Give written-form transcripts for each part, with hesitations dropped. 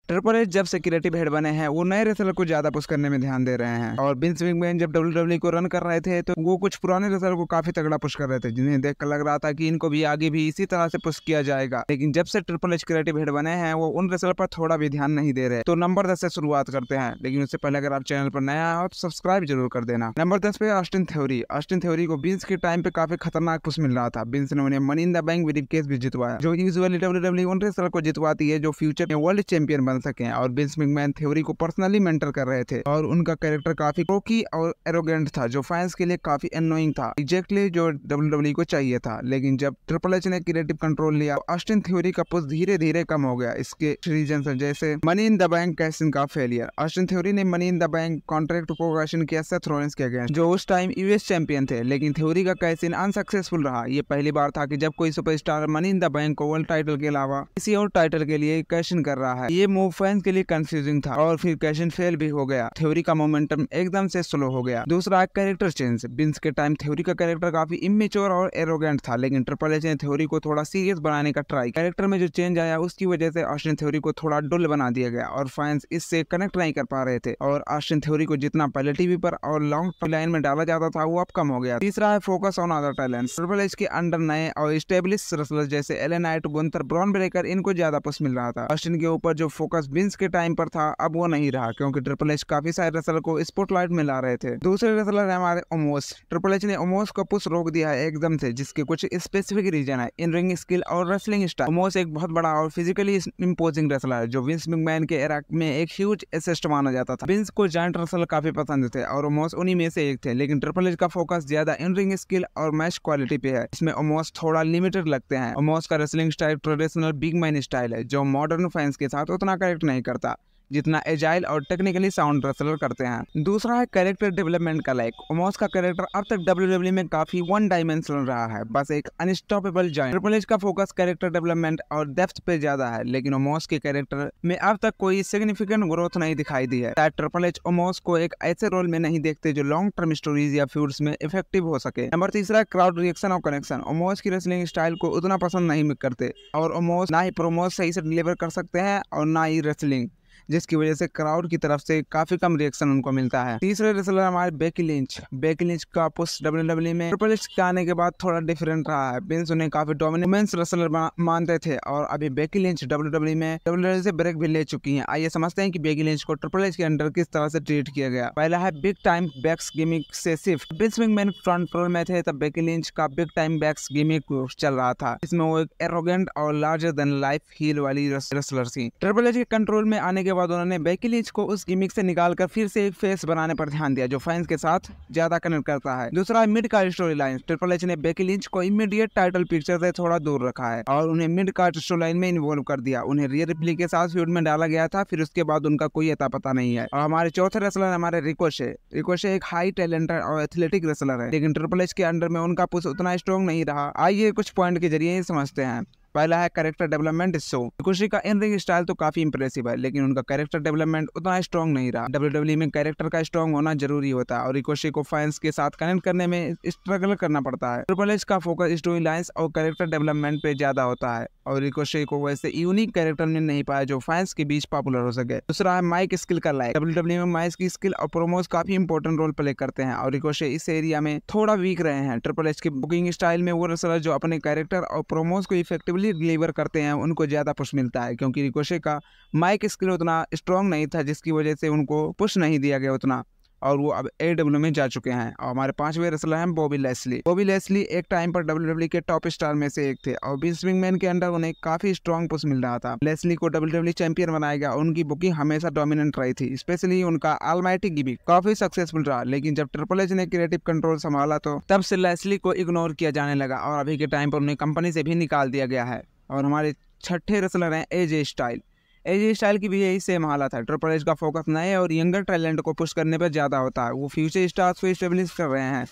Triple H जब से creative head बने हैं वो नए रेसलर को ज्यादा पुश करने में ध्यान दे रहे हैं। और विंस मैकमैन जब WWE को रन कर रहे थे तो वो कुछ पुराने रेसलर को काफी तगड़ा पुश कर रहे थे, जिन्हें देखकर लग रहा था कि इनको भी आगे भी इसी तरह से पुश किया जाएगा। लेकिन जब से ट्रिपल एच क्रिएटिव हेड बने हैं वो उन रेसलर पर थोड़ा भी ध्यान नहीं दे रहे। तो नंबर 10 से शुरुआत करते हैं, लेकिन उससे पहले अगर आप चैनल पर नया हो तो सब्सक्राइब जरूर कर देना। नंबर 10 पे ऑस्टिन थ्योरी। ऑस्टिन थ्योरी को विंस के टाइम पे काफी खतरनाक पुश मिल रहा था। विंस ने उन्हें money in the bank briefcase भी जितवाया, जो यूजुअली WWE उन रेसलर को जितवाती है जो फ्यूचर में वर्ल्ड चैंपियन बन सके। और विंस मैकमैन थ्योरी को पर्सनली मेंटर कर रहे थे और उनका कैरेक्टर काफी कोकी और एरोगेंट था, जो फैंस के लिए काफी एनोइंग था, एग्जैक्टली जो WWE को चाहिए था। लेकिन जब ट्रिपल एच ने क्रिएटिव कंट्रोल लिया, ऑस्टिन थ्योरी का पुश धीरे धीरे कम हो गया। इसके रीजन जैसे money in the bank cash in का फेलियर। ऑस्टिन थ्योरी ने money in the bank contract को कैश इन किया सेथ रॉलिंस के अगेंस्ट, जो उस टाइम यूएस चैंपियन थे। लेकिन थ्योरी का कैश इन अनसक्सेसफुल रहा। ये पहली बार था कि जब कोई superstar money in the bank को वर्ल्ड टाइटल के अलावा किसी और टाइटल के लिए कैश इन कर रहा है। ये मूव फैंस के लिए कंफ्यूजिंग था और फिर कैश इन फेल भी हो गया। थ्योरी का मोमेंटम एकदम से स्लो हो गया। दूसरा कैरेक्टर चेंज। विंस के टाइम थ्योरी का कैरेक्टर काफी इमेच्योर और एरोगेंट था, लेकिन ट्रिपल एच ने थ्योरी को थोड़ा सीरियस बनाने का ट्राई। कैरेक्टर में जो चेंज आया उसकी वजह से ऑस्टिन थ्योरी को थोड़ा डुल बना दिया गया और फैंस इससे कनेक्ट नहीं कर पा रहे थे। और ऑस्टिन थ्योरी को जितना पहले टीवी पर और लॉन्ग लाइन में डाला जाता था वो अब कम हो गया। तीसरा है focus on other talents. Triple H के अंडर नए और स्टेब्लिश रेसलर जैसे Alan Knight, Gunther, Bron Breakker, इनको ज्यादा पुश मिल रहा था। ऑस्टिन के ऊपर जो फोकस विंस के टाइम पर था अब वो नहीं रहा, क्योंकि ट्रिपल एच काफी सारे रेसलर को स्पॉटलाइट में ला रहे थे। दूसरे रेसलर है हमारे ओमोस। ट्रिपल एच ने ओमोस को पुश रोक दिया है एकदम से, जिसके कुछ स्पेसिफिक रीजन है, इन रिंग स्किल और रेसलिंग स्टाइल। ओमोस एक बहुत बड़ा और फिजिकली इंपोजिंग रेसलर है, जो विंस मैकमैन के एरा में एक ह्यूज एसेस्ट माना जाता था। विंस को जायंट रेसलर काफी पसंद थे और ओमोस उन्हीं में से एक थे। लेकिन ट्रिपल एच का फोकस ज्यादा इन रिंग स्किल और मैच क्वालिटी पे है। इसमें ओमोस थोड़ा लिमिटेड लगते हैं। ओमोस का wrestling style traditional big man style है, जो मॉडर्न फैंस के साथ उतना कनेक्ट नहीं करता जितना एजाइल और टेक्निकली साउंड रेसलर करते हैं। दूसरा है कैरेक्टर डेवलपमेंट का लैक। ओमोस का कैरेक्टर अब तक WWE में काफी वन डायमेंशनल रहा है, बस एक अनस्टॉपेबल जायंट। ट्रिपल एच का फोकस कैरेक्टर डेवलपमेंट और डेप्थ पे ज्यादा है, लेकिन ओमोस के कैरेक्टर में अब तक कोई सिग्निफिकेंट ग्रोथ नहीं दिखाई दी है। शायद ट्रिपल एच ओमोस को एक ऐसे रोल में नहीं देखते जो लॉन्ग टर्म स्टोरीज या फ्यूड्स में इफेक्टिव हो सके। नंबर तीसरा, क्राउड रिएक्शन और कनेक्शन। ओमोस की रेसलिंग स्टाइल को उतना पसंद नहीं करते और ओमोस ना ही प्रोमोस सही से डिलीवर कर सकते हैं और ना ही रेसलिंग, जिसकी वजह से क्राउड की तरफ से काफी कम रिएक्शन उनको मिलता है। तीसरे रेसलर हमारे बेकी लिंच। बेकी लिंच का पुश WWE में ट्रिपल एच के आने के बाद थोड़ा डिफरेंट रहा है। विंस उन्हें काफी डोमिनेंस रेसलर मानते थे और अभी बेकी लिंच WWE में WWE से ब्रेक भी ले चुकी हैं। आइए समझते हैं कि बेकी लिंच को ट्रिपल एच के अंडर किस तरह से ट्रीट किया गया। पहला है बिग टाइम बैक्स गिमिक से shift. Vince McMahon front role में थे तब बेकी लिंच का बिग टाइम बैक्स गिमिक चल रहा था। इसमें वो एक एरोगेंट और लार्जर देन लाइफ हील वाली रेसलर थी। ट्रिपल एच के कंट्रोल में आने के बाद उन्होंने बेकी लिंच को उस गिमिक से निकालकर फिर से एक फेस बनाने पर ध्यान दिया, जो फैंस के साथ ज्यादा कनेक्ट करता है। दूसरा mid card story line. Triple H ने बेकी लिंच को इमीडिएट टाइटल पिक्चर से थोड़ा दूर रखा है और उन्हें मिड कार्ड स्टोरी लाइन में इन्वॉल्व कर दिया। उन्हें रियर रिप्ली के साथ फ्यूड में डाला गया था, फिर उसके बाद उनका कोई अता पता नहीं है। और हमारे चौथे रेसलर हमारे रिकोशे। रिकोशे एक हाई टैलेंटेड और एथलेटिक रेसलर है, लेकिन ट्रिपल एच के अंडर में उनका पुश उतना स्ट्रॉन्ग नहीं रहा। आइए कुछ पॉइंट के जरिए समझते हैं। पहला है कैरेक्टर डेवलपमेंट शो। रिकोशी का इन रिंग स्टाइल तो काफी इंप्रेसिव है, लेकिन उनका कैरेक्टर डेवलपमेंट उतना स्ट्रॉन्ग नहीं रहा। WWE में कैरेक्टर का स्ट्रॉन्ग होना जरूरी होता है और रिकोशी को फैंस के साथ कनेक्ट करने में स्ट्रगल करना पड़ता है। ट्रिपल एच का फोकस स्टोरी लाइंस और कैरेक्टर डेवलपमेंट पे ज्यादा होता है और रिकोशी को वैसे यूनिक कैरेक्टर में नहीं पाया जो फैंस के बीच पॉपुलर हो सके। दूसरा है माइक स्किल का लैक। WWE में माइक की स्किल और प्रोमोस काफी इंपॉर्टेंट रोल प्ले करते हैं और रिकोशी इस एरिया में थोड़ा वीक रहे हैं। ट्रिपल एच की बुकिंग स्टाइल में वो रेसलर जो अपने कैरेक्टर और प्रोमोस को इफेक्टिवली डिलीवर करते हैं उनको ज्यादा पुश मिलता है, क्योंकि रिकोशे का माइक स्किल उतना स्ट्रॉन्ग नहीं था, जिसकी वजह से उनको पुश नहीं दिया गया उतना और वो अब AEW में जा चुके हैं। और हमारे पांचवें रेसलर हैं बॉबी लेस्ली। बॉबी लेस्ली एक टाइम पर WWE के टॉप स्टार में से एक थे और विंस मैकमैन के अंडर उन्हें काफी स्ट्रॉन्ग पुश मिल रहा था। लेस्ली को WWE चैंपियन बनाया गया। उनकी बुकिंग हमेशा डोमिनेंट रही थी, स्पेशली उनका ऑलमाइटी गिमिक काफी सक्सेसफुल रहा। लेकिन जब ट्रिपल एच ने क्रिएटिव कंट्रोल संभाला तो तब से लेस्ली को इग्नोर किया जाने लगा और अभी के टाइम पर उन्हें कंपनी से भी निकाल दिया गया है। और हमारे छठे रेसलर हैं AJ स्टाइल। AJ स्टाइल की भी यही सेम हालत है। ट्रिपल एच का फोकस नए और यंगर टैलेंट को पुश करने पर ज्यादा होता है। वो फ्यूचर स्टार्स को एस्टेब्लिश कर रहे हैं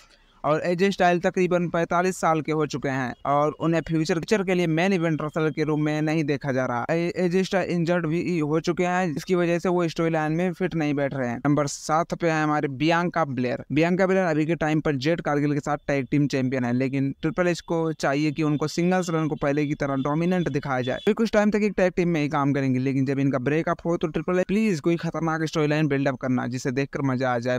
और एजे स्टाइल तकरीबन 45 साल के हो चुके हैं और उन्हें फ्यूचर के लिए मेन इवेंट रेसलर के रूप में नहीं देखा जा रहा। एजे स्टाइल इंजर्ड भी हो चुके हैं, जिसकी वजह से वो स्टोरी लाइन में फिट नहीं बैठ रहे हैं। नंबर 7 पे है हमारे बियांका ब्लेयर। बियांका ब्लेयर अभी के टाइम पर जेड कारगिल के साथ टैग टीम चैंपियन है, लेकिन ट्रिपल एच को चाहिए कि उनको सिंगल्स रन को पहले की तरह डोमिनेंट दिखाया जाए। फिर कुछ टाइम तक एक टैग टीम में ही काम करेंगे, लेकिन जब इनका ब्रेकअप हो तो ट्रिपल एच प्लीज कोई खतरनाक स्टोरी लाइन बिल्डअप करना जिसे देखकर मजा आ जाए।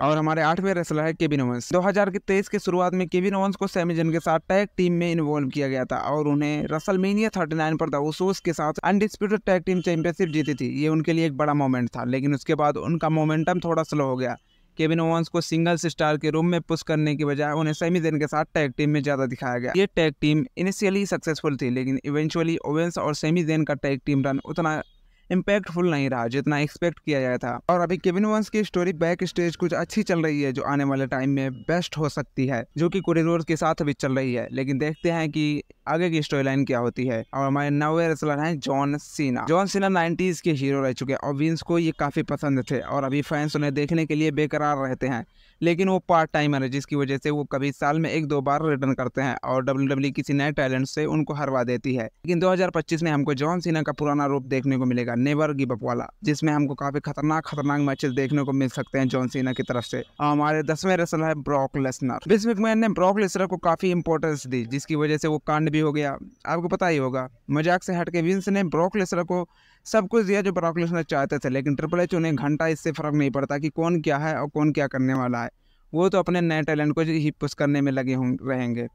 और हमारे 8वें रेसलर है केविन ओवेंस। 2023 के शुरुआत में केविन ओवेंस को सैमी ज़ैन के साथ टैग टीम में इन्वॉल्व किया गया था और उन्हें रेसलमेनिया 39 पर द उसोस के साथ अनडिस्प्यूटेड टैग टीम चैंपियनशिप जीती थी। ये उनके लिए एक बड़ा मोमेंट था, लेकिन उसके बाद उनका मोमेंटम थोड़ा स्लो हो गया। केविन ओवेंस को सिंगल्स स्टार के रूम में पुश करने की बजाय उन्हें सैमी ज़ैन के साथ टैग टीम में ज्यादा दिखाया गया। ये टैग टीम इनिशियली सक्सेसफुल थी, लेकिन इवेंचुअली ओवेंस और सैमी ज़ैन का टैग टीम रन उतना इम्पैक्टफुल नहीं रहा जितना एक्सपेक्ट किया गया था। और अभी केविन ओवेंस की स्टोरी बैक स्टेज कुछ अच्छी चल रही है, जो आने वाले टाइम में बेस्ट हो सकती है, जो कि कोरिडोर के साथ अभी चल रही है। लेकिन देखते हैं कि आगे की स्टोरी लाइन क्या होती है। और हमारे 9वें रेसलर हैं John Cena. John Cena 90s के हीरो रह चुके हैं और विंस को ये काफी पसंद थे और अभी फैंस उन्हें देखने के लिए बेकरार रहते हैं, लेकिन वो पार्ट टाइमर है, जिसकी वजह से वो कभी साल में 1-2 बार रिटर्न करते हैं और WWE किसी नए टैलेंट से उनको हरवा देती है। लेकिन 2025 में हमको जॉन सीना का पुराना रूप देखने को मिलेगा, नेवर गिव अप वाला, जिसमें हमको काफी खतरनाक मैचेस देखने को मिल सकते हैं जॉन सीना की तरफ से। और हमारे 10वें रेसलर है ब्रॉक लेसनर। विंस मैकमैन ने ब्रॉक लेसनर को काफी इंपॉर्टेंस दी, जिसकी वजह से वो कांड भी हो गया। आपको पता ही होगा, मजाक से हटके विंस ने ब्रॉक लेसनर को सब कुछ दिया जो ब्रॉक लेसनर चाहते थे, लेकिन ट्रिपल एच उन्हें घंटा इससे फर्क नहीं पड़ता कि कौन क्या है और कौन क्या करने वाला है। वो तो अपने नए टैलेंट को ही पुश करने में लगे रहेंगे।